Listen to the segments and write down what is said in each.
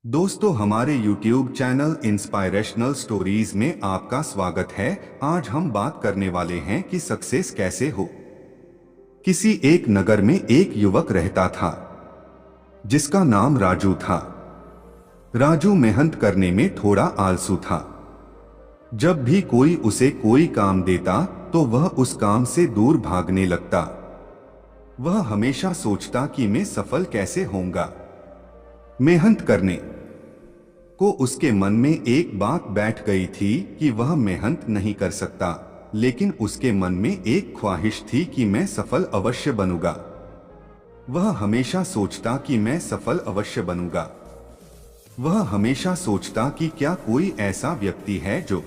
दोस्तों, हमारे YouTube channel inspirational stories में आपका स्वागत है। आज हम बात करने वाले हैं कि सक्सेस कैसे हो। किसी एक नगर में एक युवक रहता था जिसका नाम राजू था। राजू मेहनत करने में थोड़ा आलसी था। जब भी कोई उसे कोई काम देता तो वह उस काम से दूर भागने लगता। वह हमेशा सोचता कि मैं सफल कैसे होऊंगा। मेहनत करने को उसके मन में एक बात बैठ गई थी कि वह मेहनत नहीं कर सकता, लेकिन उसके मन में एक ख्वाहिश थी कि मैं सफल अवश्य बनूंगा। वह हमेशा सोचता कि मैं सफल अवश्य बनूंगा। वह हमेशा सोचता कि क्या कोई ऐसा व्यक्ति है जो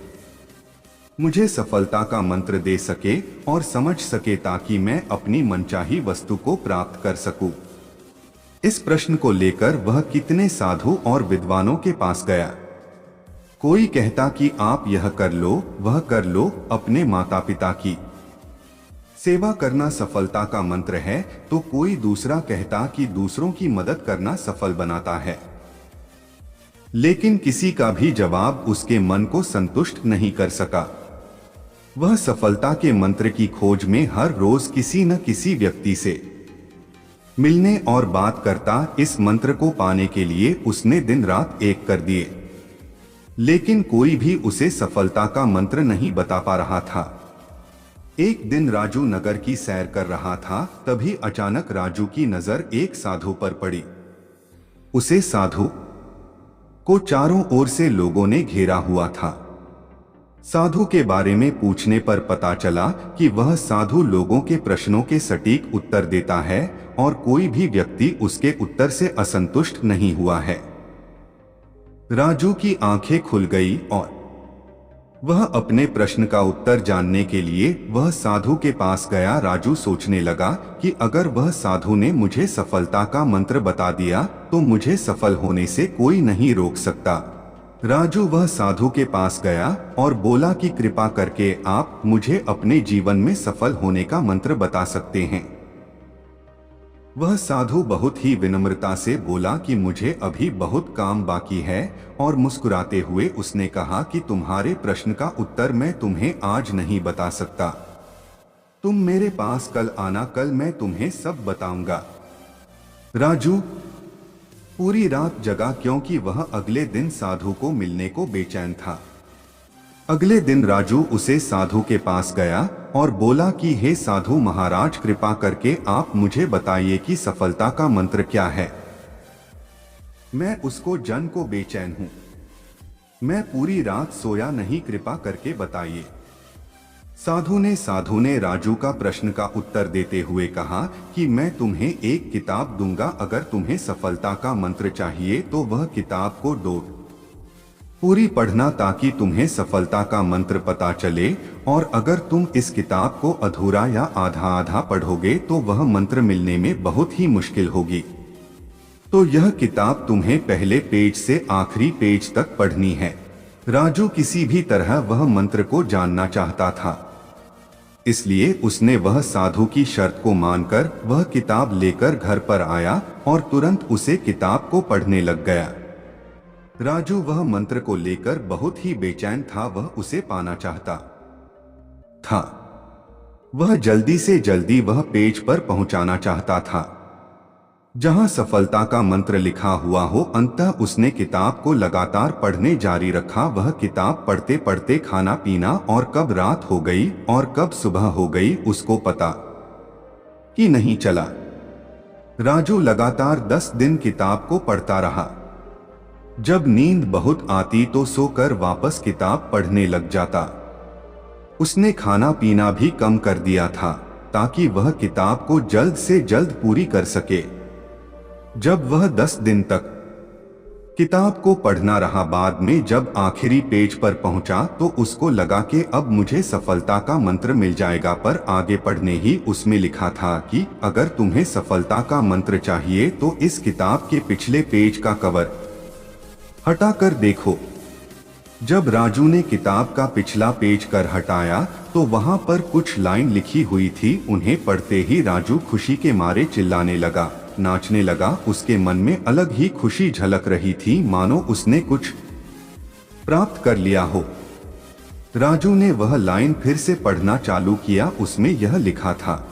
मुझे सफलता का मंत्र दे सके और समझ सके ताकि मैं अपनी मनचाही वस्तु को प्राप्त कर सकूं। इस प्रश्न को लेकर वह कितने साधु और विद्वानों के पास गया। कोई कहता कि आप यह कर लो, वह कर लो, अपने माता पिता की सेवा करना सफलता का मंत्र है, तो कोई दूसरा कहता कि दूसरों की मदद करना सफल बनाता है। लेकिन किसी का भी जवाब उसके मन को संतुष्ट नहीं कर सका। वह सफलता के मंत्र की खोज में हर रोज किसी न किसी व्यक्ति से मिलने और बात करता। इस मंत्र को पाने के लिए उसने दिन रात एक कर दिए, लेकिन कोई भी उसे सफलता का मंत्र नहीं बता पा रहा था। एक दिन राजू नगर की सैर कर रहा था, तभी अचानक राजू की नजर एक साधु पर पड़ी। उसे साधु को चारों ओर से लोगों ने घेरा हुआ था। साधु के बारे में पूछने पर पता चला कि वह साधु लोगों के प्रश्नों के सटीक उत्तर देता है और कोई भी व्यक्ति उसके उत्तर से असंतुष्ट नहीं हुआ है। राजू की आंखें खुल गई और वह अपने प्रश्न का उत्तर जानने के लिए वह साधु के पास गया। राजू सोचने लगा कि अगर वह साधु ने मुझे सफलता का मंत्र बता दिया तो मुझे सफल होने से कोई नहीं रोक सकता। राजू वह साधु के पास गया और बोला कि कृपा करके आप मुझे अपने जीवन में सफल होने का मंत्र बता सकते हैं। वह साधु बहुत ही विनम्रता से बोला कि मुझे अभी बहुत काम बाकी है, और मुस्कुराते हुए उसने कहा कि तुम्हारे प्रश्न का उत्तर मैं तुम्हें आज नहीं बता सकता। तुम मेरे पास कल आना, कल मैं तुम्हें सब बताऊंगा। राजू पूरी रात जगा क्योंकि वह अगले दिन साधु को मिलने को बेचैन था। अगले दिन राजू उसे साधु के पास गया और बोला कि हे साधु महाराज, कृपा करके आप मुझे बताइए कि सफलता का मंत्र क्या है। मैं उसको जन को बेचैन हूं। मैं पूरी रात सोया नहीं, कृपा करके बताइए। साधु ने राजू का प्रश्न का उत्तर देते हुए कहा कि मैं तुम्हें एक किताब दूंगा। अगर तुम्हें सफलता का मंत्र चाहिए तो वह किताब को पूरी पढ़ना ताकि तुम्हें सफलता का मंत्र पता चले, और अगर तुम इस किताब को अधूरा या आधा आधा पढ़ोगे तो वह मंत्र मिलने में बहुत ही मुश्किल होगी। तो यह किताब तुम्हें पहले पेज से आखिरी पेज तक पढ़नी है। राजू किसी भी तरह वह मंत्र को जानना चाहता था, इसलिए उसने वह साधु की शर्त को मानकर वह किताब लेकर घर पर आया और तुरंत उसे किताब को पढ़ने लग गया। राजू वह मंत्र को लेकर बहुत ही बेचैन था। वह उसे पाना चाहता था। वह जल्दी से जल्दी वह पेज पर पहुंचाना चाहता था जहां सफलता का मंत्र लिखा हुआ हो। अंततः उसने किताब को लगातार पढ़ने जारी रखा। वह किताब पढ़ते पढ़ते खाना पीना और कब रात हो गई और कब सुबह हो गई उसको पता ही नहीं चला। राजू लगातार 10 दिन किताब को पढ़ता रहा। जब नींद बहुत आती तो सोकर वापस किताब पढ़ने लग जाता। उसने खाना पीना भी कम कर दिया था ताकि वह किताब को जल्द से जल्द पूरी कर सके। जब वह 10 दिन तक किताब को पढ़ना रहा, बाद में जब आखिरी पेज पर पहुंचा तो उसको लगा कि अब मुझे सफलता का मंत्र मिल जाएगा, पर आगे पढ़ने ही उसमें लिखा था कि अगर तुम्हें सफलता का मंत्र चाहिए तो इस किताब के पिछले पेज का कवर हटाकर देखो। जब राजू ने किताब का पिछला पेज कर हटाया तो वहां पर कुछ लाइन लिखी हुई थी। उन्हें पढ़ते ही राजू खुशी के मारे चिल्लाने लगा, नाचने लगा। उसके मन में अलग ही खुशी झलक रही थी, मानो उसने कुछ प्राप्त कर लिया हो। राजू ने वह लाइन फिर से पढ़ना चालू किया। उसमें यह लिखा था,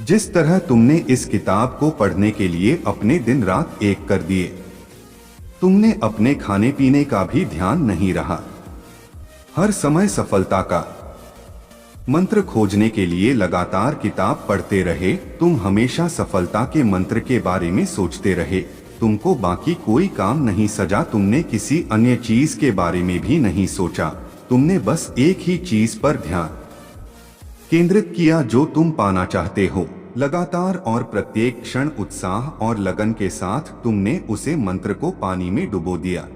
जिस तरह तुमने इस किताब को पढ़ने के लिए अपने दिन रात एक कर दिए, तुमने अपने खाने पीने का भी ध्यान नहीं रहा। हर समय सफलता का मंत्र खोजने के लिए लगातार किताब पढ़ते रहे। तुम हमेशा सफलता के मंत्र के बारे में सोचते रहे। तुमको बाकी कोई काम नहीं सजा। तुमने किसी अन्य चीज के बारे में भी नहीं सोचा। तुमने बस एक ही चीज पर ध्यान केंद्रित किया जो तुम पाना चाहते हो। लगातार और प्रत्येक क्षण उत्साह और लगन के साथ तुमने उसे मंत्र को पानी में डुबो दिया।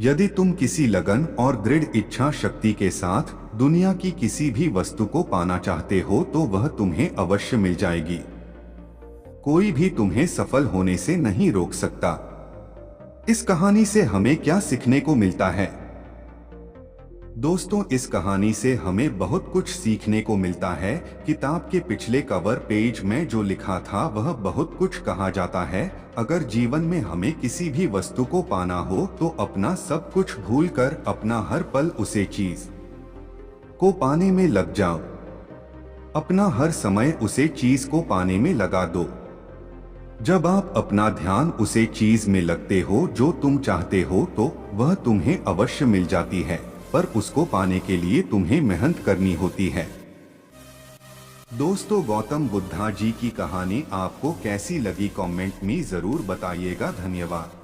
यदि तुम किसी लगन और दृढ़ इच्छा शक्ति के साथ दुनिया की किसी भी वस्तु को पाना चाहते हो तो वह तुम्हें अवश्य मिल जाएगी। कोई भी तुम्हें सफल होने से नहीं रोक सकता। इस कहानी से हमें क्या सीखने को मिलता है? दोस्तों, इस कहानी से हमें बहुत कुछ सीखने को मिलता है। किताब के पिछले कवर पेज में जो लिखा था वह बहुत कुछ कहा जाता है। अगर जीवन में हमें किसी भी वस्तु को पाना हो तो अपना सब कुछ भूलकर अपना हर पल उसे चीज को पाने में लग जाओ। अपना हर समय उसे चीज को पाने में लगा दो। जब आप अपना ध्यान उसे चीज में लगते हो जो तुम चाहते हो तो वह तुम्हें अवश्य मिल जाती है, पर उसको पाने के लिए तुम्हें मेहनत करनी होती है। दोस्तों, गौतम बुद्धा जी की कहानी आपको कैसी लगी कमेंट में जरूर बताइएगा। धन्यवाद।